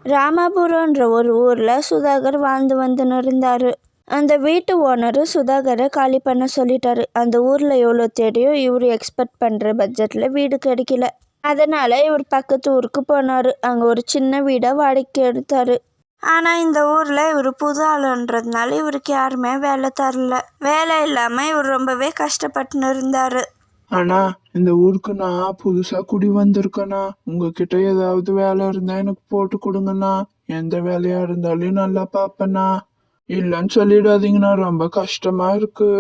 ராமாபுரம்ன்ற ஒரு ஊரில் சுதாகர் வாழ்ந்து வந்துன்னு இருந்தார். அந்த வீட்டு ஓனர் சுதாகரை காலி பண்ண சொல்லிட்டாரு. அந்த ஊரில் எவ்வளோ தேடியும் இவர் எக்ஸ்பெக்ட் பண்ணுற பட்ஜெட்டில் வீடு கிடைக்கல. அதனால் இவர் பக்கத்து ஊருக்கு போனார். அங்கே ஒரு சின்ன வீடை வாடகைக்கு எடுத்தார். ஆனால் இந்த ஊரில் இவர் புது ஆளுன்றதுனால இவருக்கு யாருமே வேலை தரல. வேலை இல்லாமல் இவர் ரொம்பவே கஷ்டப்பட்டுன்னு இருந்தார். அண்ணா, இந்த ஊருக்கு நான் புதுசா குடி வந்திருக்கேண்ணா. உங்ககிட்ட ஏதாவது வேலை இருந்தா எனக்கு போட்டு கொடுங்கண்ணா. எந்த வேலையா இருந்தாலும் நல்லா பாப்பேண்ணா. இல்லைன்னு சொல்லிடாதீங்கண்ணா, ரொம்ப கஷ்டமா இருக்கு.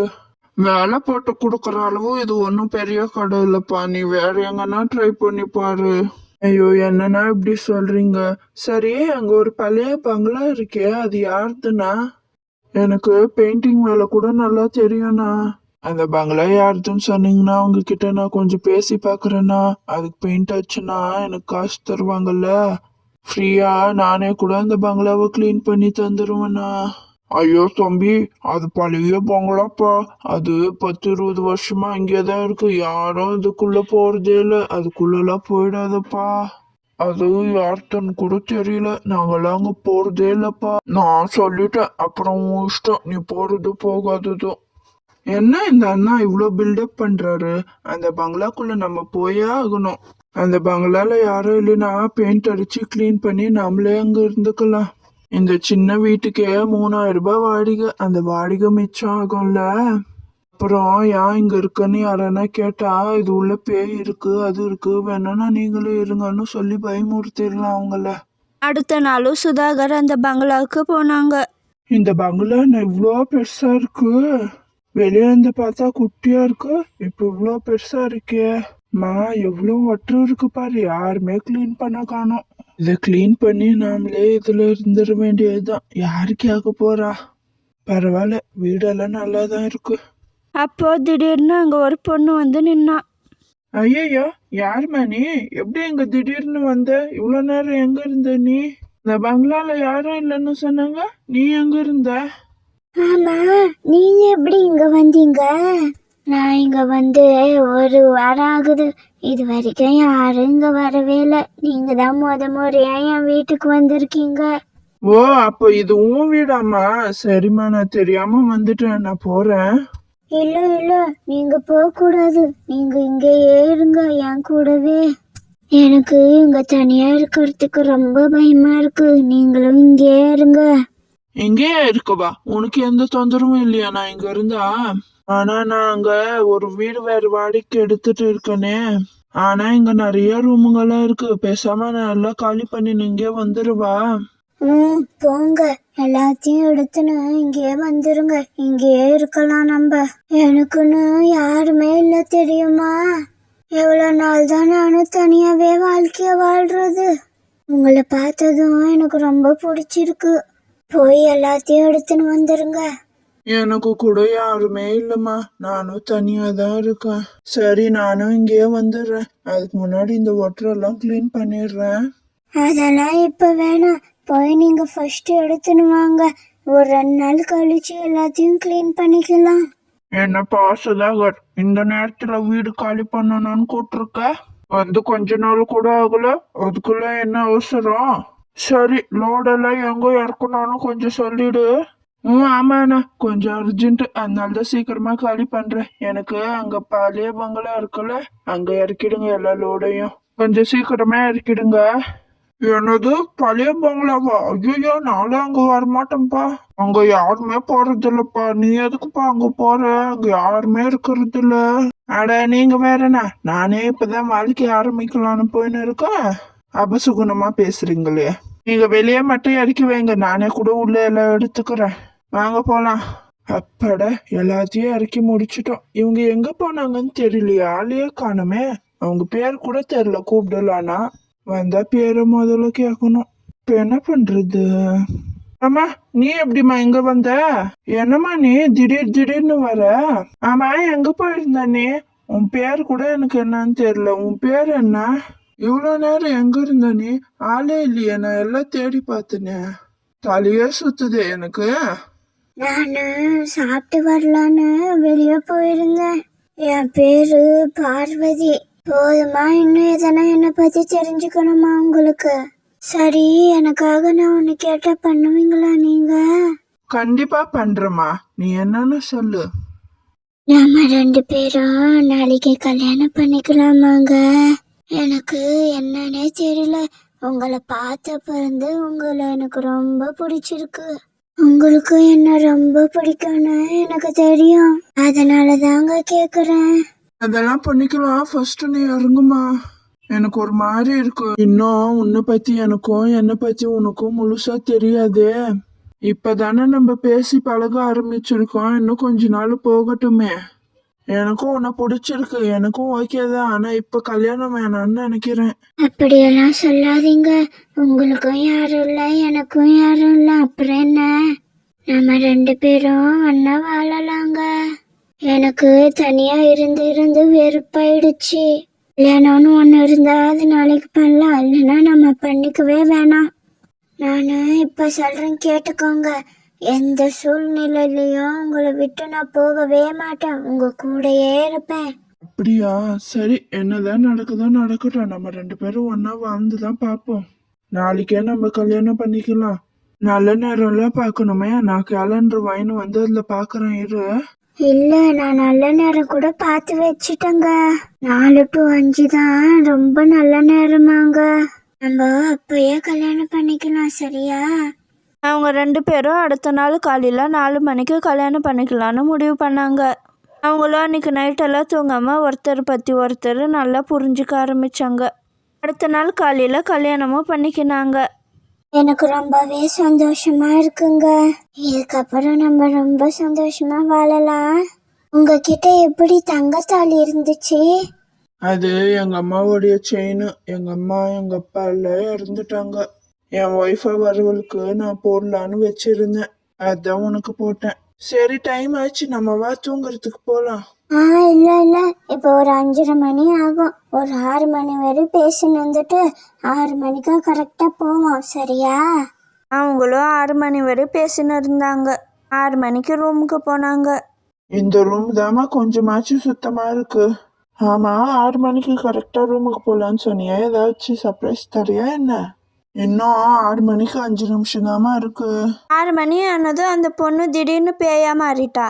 வேலை போட்டு கொடுக்குற அளவு இது ஒன்றும் பெரிய கடை இல்லப்பா. நீ வேற எங்கன்னா ட்ரை பண்ணி பாரு. ஐயோ, என்னண்ணா இப்படி சொல்றீங்க? சரி, அங்க ஒரு பழைய பங்களா இருக்கே, அது யாருதுண்ணா? எனக்கு பெயிண்டிங் வேலை கூட நல்லா தெரியும்ண்ணா. அந்த பங்களா யாருதுன்னு சொன்னீங்கன்னா உங்ககிட்ட நான் கொஞ்சம் பேசி பாக்குறேண்ணா. அதுக்கு பெயிண்ட் ஆச்சுன்னா எனக்கு காசு தருவாங்கல்ல. ஃப்ரீயா நானே கூட அந்த பங்களாவை கிளீன் பண்ணி தந்துருவேண்ணா. ஐயோ தம்பி, அது பழைய பங்களாப்பா. அது 10-20 வருஷமா இங்கேதான் இருக்கு. யாரும் இதுக்குள்ள போறதே இல்லை. அதுக்குள்ளெல்லாம் போயிடாதப்பா. அது யார்த்தன்னு கூட தெரியல. நாங்கெல்லாம் அங்க போறதே இல்லப்பா. நான் சொல்லிட்டேன், அப்புறம் உன் இஷ்டம், நீ போறது போகாததும். என்ன இந்த அண்ணா இவ்வளோ பில்டப் பண்றாரு? அந்த பங்களாக்குள்ள நம்ம போயே ஆகணும். அந்த பங்களால யாரும் இல்லைன்னா பெயிண்ட் அடிச்சு கிளீன் பண்ணி நம்மளே அங்க இருந்துக்கலாம். இந்த சின்ன வீட்டுக்கே 3000 ரூபாய் வாடகை. அந்த வாடகை மிச்சம் ஆகும்ல. அப்புறம் ஏன் இங்க இருக்குன்னு யாரன்னா கேட்டா இது உள்ள பேய் இருக்கு, அது இருக்கு, வேணும்னா நீங்களே இருங்கன்னு சொல்லி பயமுறுத்திடலாம் அவங்கள. அடுத்த நாளும் சுதாகர் அந்த பங்களாவுக்கு போனாங்க. இந்த பங்களா இவ்வளோ பெருசா இருக்கு. வெளியே இருந்து பார்த்தா குட்டியா இருக்கு. இப்ப இவ்வளோ பெருசா இருக்கே. எவ்வளோ வட்டு இருக்கு பாரு. யாருமே கிளீன் பண்ண காணோம். இதை கிளீன் பண்ணி நாமளே இதுல இருந்துட வேண்டியதுதான். யாருக்கு ஆக போறா? பரவாயில்ல, வீடெல்லாம் நல்லா தான் இருக்கு. அப்போ திடீர்னு அங்க ஒரு பொண்ணு வந்து நின்னா. ஐயோ, யாருமா நீ? எப்படி இங்க திடீர்னு வந்த? இவ்வளோ நேரம் எங்க இருந்த நீ? இந்த பங்களால யாரும் இல்லைன்னு சொன்னாங்க. நீ எங்க இருந்த? ஆமா, நீங்க எப்படி இங்க வந்தீங்க? நான் இங்க வந்து 1 வாரம் ஆகுது. இது வரைக்கும் யாரும் இங்க வரவே இல்லை. நீங்க தான் முறையா என் வீட்டுக்கு வந்திருக்கீங்க. ஓ, அப்போ இது உன் வீடாமா? சரிம்மா, நான் தெரியாம வந்துட்டேன். நான் போறேன். இல்ல, நீங்க போக கூடாது. நீங்க இங்கேயே இருங்க என் கூடவே. எனக்கு இங்க தனியா இருக்கிறதுக்கு ரொம்ப பயமா இருக்கு. நீங்களும் இங்கேயே இருங்க. எங்கேயா இருக்கவா? உனக்கு எந்த தொந்தரவும் இல்லையா நான் இங்க இருந்தா? ஆனா நான் அங்க ஒரு வீடு வேற வாடகைக்கு எடுத்துட்டு இருக்கேனே. ஆனா இங்க நிறைய ரூமுங்கெல்லாம் இருக்கு. பேசாம நான் எல்லாம் காலி பண்ணி இங்கே வந்துருவா? போங்க, எல்லாத்தையும் எடுத்துன்னு இங்கேயே வந்துருங்க. இங்கேயே இருக்கலாம் நம்ம. எனக்குன்னு யாருமே இல்ல தெரியுமா? எவ்வளவு நாள் தான் நானும் தனியாவே வாழ்க்கைய வாழ்றது. உங்களை பார்த்ததும் எனக்கு ரொம்ப பிடிச்சிருக்கு. போய் எல்லாத்தையும் எடுத்துன்னு வந்துருங்க. எனக்கு கூட யாருமே இல்லம்மா. நானும் தனியா தான் இருக்கேன். சரி, நானும் இங்கேயே வந்துடுறேன். அதுக்கு முன்னாடி இந்த ஒட்டரெல்லாம் கிளீன் பண்ணிடுறேன். அதெல்லாம் இப்ப வேணாம். போய் நீங்க ஃபர்ஸ்ட் எடுத்துன்னு வாங்க. ஒரு 2 நாள் கழிச்சு எல்லாத்தையும் கிளீன் பண்ணிக்கலாம். என்னப்பா சுதாகர், இந்த நேரத்துல வீடு காலி பண்ணணும்னு கூப்பிட்டுருக்க? வந்து கொஞ்ச நாள் கூட ஆகல, அதுக்குள்ள என்ன அவசரம்? சரி, லோடெல்லாம் எங்க இறக்கணும்னு கொஞ்சம் சொல்லிடு. ஆமாண்ணா, கொஞ்சம் அர்ஜென்ட். அதனாலதான் சீக்கிரமா காலி பண்றேன். எனக்கு அங்க பழைய பங்களா இருக்குல்ல, அங்க இறக்கிடுங்க எல்லா லோடையும். கொஞ்சம் சீக்கிரமா இறக்கிடுங்க. என்னது பழைய பங்களாவா? ஐயோ, நானும் அங்க வரமாட்டேன்ப்பா. அங்க யாருமே போறது இல்லப்பா. நீ எதுக்குப்பா அங்க போற? அங்க யாருமே இருக்கிறது இல்ல. அட, நீங்க வேறண்ணா, நானே இப்பதான் வாழ்க்கை ஆரம்பிக்கலாம்னு போயின்னு இருக்கேன். அபசுகுணமா பேசுறீங்களே. நீங்க வெளியே மட்டும் இறக்கி வைங்க, நானே கூட உள்ள எல்லாம் எடுத்துக்கிறேன். வாங்க போலாம். அப்பாட, எல்லாத்தையும் இறக்கி முடிச்சிட்டோம். இவங்க எங்க போனாங்கன்னு தெரியலையா? ஆளையே காணுமே. அவங்க பேர் கூட தெரியல. கூப்பிடலானா வந்தா பேரை முதல்ல கேட்கணும். இப்ப என்ன பண்றது? ஆமா, நீ எப்படிமா இங்க வந்த? என்னம்மா நீ திடீர்னு வர? ஆமா, எங்க போயிருந்த நீ? உன் பேர் கூட எனக்கு என்னன்னு தெரியல. உன் பேர் என்ன? இவ்வளவு நேரம் எங்க இருந்த நீ? ஆளே இல்லையே. நான் எல்லாம் தேடி பார்த்தனே. தலையே சுத்துது எனக்கு. நானு சாப்பிட்டு வரலான்னு வெளியே போயிருந்தேன். என் பேரு பார்வதி. போதுமா? இன்னும் எதனா என்னை பத்தி தெரிஞ்சுக்கணுமா உங்களுக்கு? சரி, எனக்காக நான் ஒன்று கேட்டா பண்ணுவீங்களா நீங்க? கண்டிப்பா பண்றேம்மா, நீ என்னன்னு சொல்லு. நம்ம 2 பேரும் நாளைக்கு கல்யாணம் பண்ணிக்கலாமாங்க? எனக்கு என்னன்னே தெரியல. உங்களை பார்த்தப்ப இருந்து உங்களை எனக்கு ரொம்ப பிடிச்சிருக்கு. உங்களுக்கும் என்ன ரொம்ப பிடிக்கும்னு எனக்கு தெரியும். அதனால தாங்க கேக்குறேன். அதெல்லாம் பண்ணிக்கலாம், ஃபர்ஸ்ட் நீ இறங்குமா. எனக்கு ஒரு மாதிரி இருக்கு. இன்னும் உன்னை பத்தி எனக்கும் என்னை பத்தி உனக்கும் முழுசா தெரியாதே. இப்பதானே நம்ம பேசி பழக ஆரம்பிச்சிருக்கோம், இன்னும் கொஞ்ச நாள் போகட்டுமே. எனக்கும் உன்னை பிடிச்சிருக்கு, எனக்கும் ஓகே தான். ஆனா இப்ப கல்யாணம் வேணாம்னு நினைக்கிறேன். அப்படியெல்லாம் சொல்லாதீங்க. உங்களுக்கும் யாரும் இல்லை, எனக்கும் யாரும் இல்லை. அப்புறம் என்ன, நம்ம 2 பேரும் ஒன்னா வாழலாங்க. எனக்கு தனியா இருந்து இருந்து வெறுப்பாயிடுச்சு. கல்யாணம்னு ஒன்று இருந்தா அது நாளைக்கு பண்ணலாம், இல்லைன்னா நம்ம பண்ணிக்கவே வேணாம். நான் இப்போ சொல்றேன் கேட்டுக்கோங்க. எந்த சூழ்நிலையிலையும் உங்களை விட்டு நான் போகவே மாட்டேன். உங்க கூடயே இருப்பேன். அப்படியா? சரி, என்னதான் நடக்குதோ நடக்கட்டும். நம்ம 2 பேரும் ஒன்னா வாழ்ந்துதான் பார்ப்போம். நாளைக்கே நம்ம கல்யாணம் பண்ணிக்கலாம். நல்ல நேரம்லாம் பார்க்கணுமே. நான் கேலண்டர் வாங்கி வந்து அதுல பாக்குறேன் இரு. இல்ல, நான் நல்ல நேரம் கூட பார்த்து வச்சுட்டேங்க. 4 to 5 தான் ரொம்ப நல்ல நேரமாங்க. நம்ம அப்பயே கல்யாணம் பண்ணிக்கலாம், சரியா? அவங்க 2 பேரும் அடுத்த நாள் காலையில் 4 மணிக்கு கல்யாணம் பண்ணிக்கலான்னு முடிவு பண்ணாங்க. அவங்களும் அன்றைக்கி நைட்டெல்லாம் தூங்காமல் ஒருத்தர் பற்றி ஒருத்தர் நல்லா புரிஞ்சுக்க ஆரம்பித்தாங்க. அடுத்த நாள் காலையில் கல்யாணமும் பண்ணிக்கினாங்க. எனக்கு ரொம்பவே சந்தோஷமா இருக்குங்க. இதுக்கப்புறம் நம்ம ரொம்ப சந்தோஷமா வாழலாம். உங்ககிட்ட எப்படி தங்கத்தாலி இருந்துச்சு? அது எங்க அம்மாவுடைய செயின். எங்க அம்மா எங்க அப்பா எல்லாம் இறந்துட்டாங்க. என் ஒய்ஃபா வரவளுக்கு நான் போடலான்னு வச்சிருந்தேன், அதான் உனக்கு போட்டேன். சரி, டைம் ஆச்சு, நம்ம வா தூங்குறதுக்கு போலாம். இல்ல இல்ல, இப்போ ஒரு 5:30 மணி ஆகும். ஒரு 6 மணி வரை பேசின்னு வந்துட்டு 6 மணிக்கா கரெக்டா போவோம், சரியா? அவங்களும் 6 மணி வரை பேசின்னு இருந்தாங்க. 6 மணிக்கு ரூமுக்கு போனாங்க. இந்த ரூம் தாமா கொஞ்சமாச்சும் சுத்தமா இருக்கு. ஆமா, 6 மணிக்கு கரெக்டா ரூமுக்கு போலான்னு சொன்னியா? ஏதாச்சும் சர்ப்ரைஸ் தரியா என்ன? இன்னும் 6 மணிக்கு 5 நிமிஷம் தாமா இருக்கு. 6 மணி ஆனதும் அந்த பொண்ணு திடீர்னு பேயா மாறிட்டா.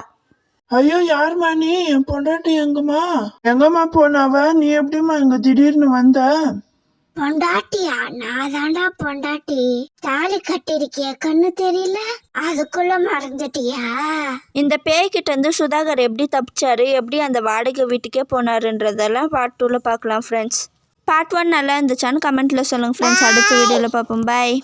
ஐயோ, யாரும்மா நீ? என் பொண்டாட்டி எங்கம்மா போனாவ? நீ எப்படிம்மா இங்க திடீர்னு வந்த? பொண்டாட்டியா? நான் தாண்டா பொண்டாட்டி. தாலி கட்டிருக்கிய, கண்ணு தெரியல, அதுக்குள்ள மறந்துட்டியா? இந்த பேய்கிட்ட இருந்து சுதாகர் எப்படி தப்பிச்சாரு, எப்படி அந்த வாடகை வீட்டுக்கே போனாருன்றதெல்லாம் பார்ட் 2ல பார்க்கலாம் ஃப்ரெண்ட்ஸ். பார்ட் 1 நல்லா இருந்துச்சான்னு கமெண்ட்டில் சொல்லுங்கள் ஃப்ரெண்ட்ஸ். அடுத்த வீடியோவில் பார்ப்போம். பாய்.